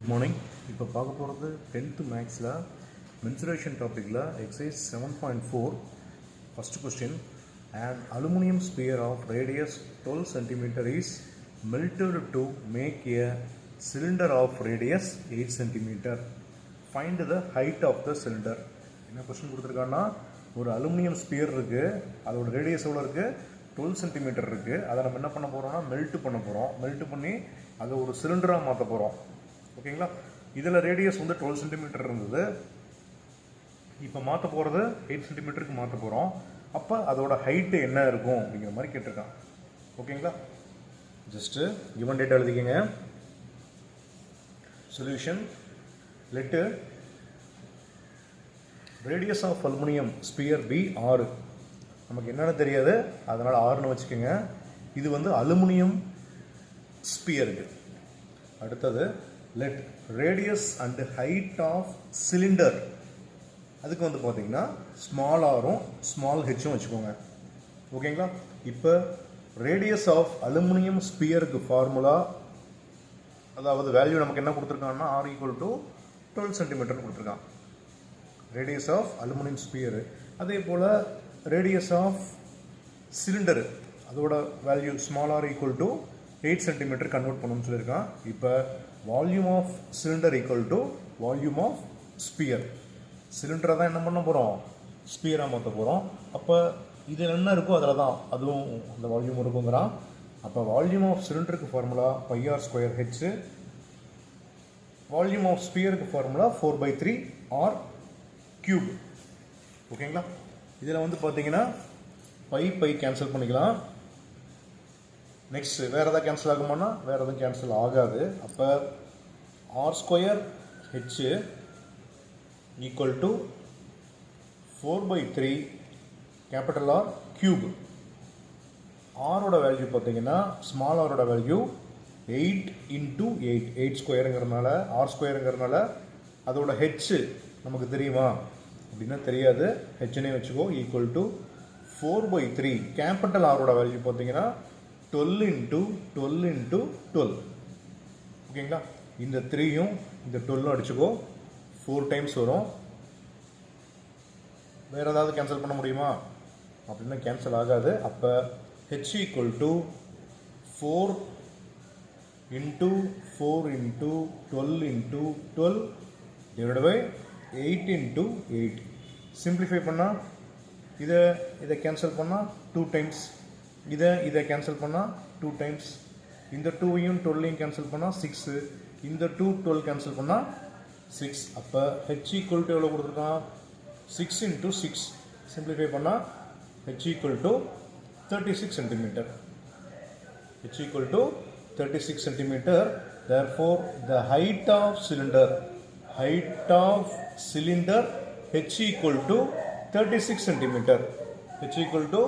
Good morning. இப்போ பார்க்க போகிறது 10th மேக்ஸில் மென்சுரேஷன் டாப்பிக்கில் exercise 7.4 first question. An aluminum sphere of radius 12 cm is melted to make a cylinder of radius 8 cm. Find the height of the cylinder. என்ன question கொடுத்துருக்காங்கன்னா, ஒரு aluminium sphere இருக்குது, அதோட ரேடியஸ் எவ்வளோ இருக்குது, 12 cm இருக்குது. அதை நம்ம என்ன பண்ண போகிறோம்னா மெல்ட் பண்ண போகிறோம். மெல்ட் பண்ணி அதை ஒரு சிலிண்டராக மாற்ற போகிறோம். ஓகேங்களா? இதில் ரேடியஸ் வந்து 12 சென்டிமீட்டர் இருந்தது, இப்போ மாற்ற போகிறது 8 சென்டிமீட்டருக்கு மாற்ற போகிறோம். அப்போ அதோட ஹைட்டு என்ன இருக்கும் அப்படிங்கிற மாதிரி கேட்டிருக்கான். ஓகேங்களா? ஜஸ்ட்டு கிவன் டேட்டா எழுதிக்கங்க. Solution: let radius of aluminium sphere be 6. நமக்கு என்னென்னு தெரியாது, அதனால் 6ன்னு வச்சுக்கோங்க. இது வந்து அலுமினியம் ஸ்பியருக்கு. அடுத்தது let radius and height of cylinder, அதுக்கு வந்து பார்த்தீங்கன்னா ஸ்மால் ஆரும் ஸ்மால் ஹெச்சும் வச்சுக்கோங்க. ஓகேங்களா? இப்போ ரேடியஸ் ஆஃப் அலுமினியம் ஸ்பியருக்கு ஃபார்முலா, அதாவது வேல்யூ நமக்கு என்ன கொடுத்துருக்காங்கன்னா R = 12 சென்டிமீட்டர் கொடுத்துருக்கான். Radius of aluminium sphere. அதே போல் ரேடியஸ் ஆஃப் சிலிண்டரு, அதோட value small R = 8 centimetre convert பண்ணணும்னு சொல்லியிருக்கான். இப்போ volume of cylinder = volume of sphere. சிலிண்டரை தான் என்ன பண்ண போகிறோம், ஸ்பியராக மாற்ற போகிறோம். அப்போ இதில் என்ன இருக்கோ அதில் தான் அதுவும் அந்த வால்யூம் இருக்குங்கிறான். அப்போ வால்யூம் ஆஃப் சிலிண்டருக்கு ஃபார்முலா πr²h, வால்யூம் ஆஃப் ஸ்பியருக்கு ஃபார்முலா 4/3r³. ஓகேங்களா? இதில் வந்து பார்த்தீங்கன்னா பை கேன்சல் பண்ணிக்கலாம். நெக்ஸ்ட் வேறு எதாவது கேன்சல் ஆகுமானா வேறு எதுவும் கேன்சல் ஆகாது. அப்போ r²h = 4/3 கேபிட்டல் R³. ஆரோட வேல்யூ பார்த்தீங்கன்னா ஸ்மால் ஆரோட வேல்யூ 8 × 8, 8²ங்கிறதுனால r²ங்கிறதுனால அதோட ஹெச் நமக்கு தெரியுமா அப்படின்னா தெரியாது, ஹெச்னே வச்சுக்கோ. = 4/3 கேபிட்டல் ஆரோட வேல்யூ பார்த்தீங்கன்னா 12 × 12 × 12. ஓகேங்களா? இந்த 3யும் இந்த 12 அடிச்சுக்கோ, 4 டைம்ஸ் வரும். வேறு ஏதாவது கேன்சல் பண்ண முடியுமா அப்படின்னா கேன்சல் ஆகாது. அப்போ h = 4 × 4 × 12 × 12 / 8 × 8. சிம்பிளிஃபை பண்ணால் இதை கேன்சல் பண்ணால் 2 டைம்ஸ், இதை கேன்சல் பண்ணால் 2 டைம்ஸ், இந்த 2யும் 12யும் கேன்சல் பண்ணால் 6, இந்த 2 12 கேன்சல் பண்ணால் 6. அப்போ h = எவ்வளோ கொடுத்துருக்கான், 6 × 6. சிம்பிளிஃபை பண்ணால் h = 36 centimetre. h = 36 centimetre. therefore the height of cylinder h = 36 centimetre. h =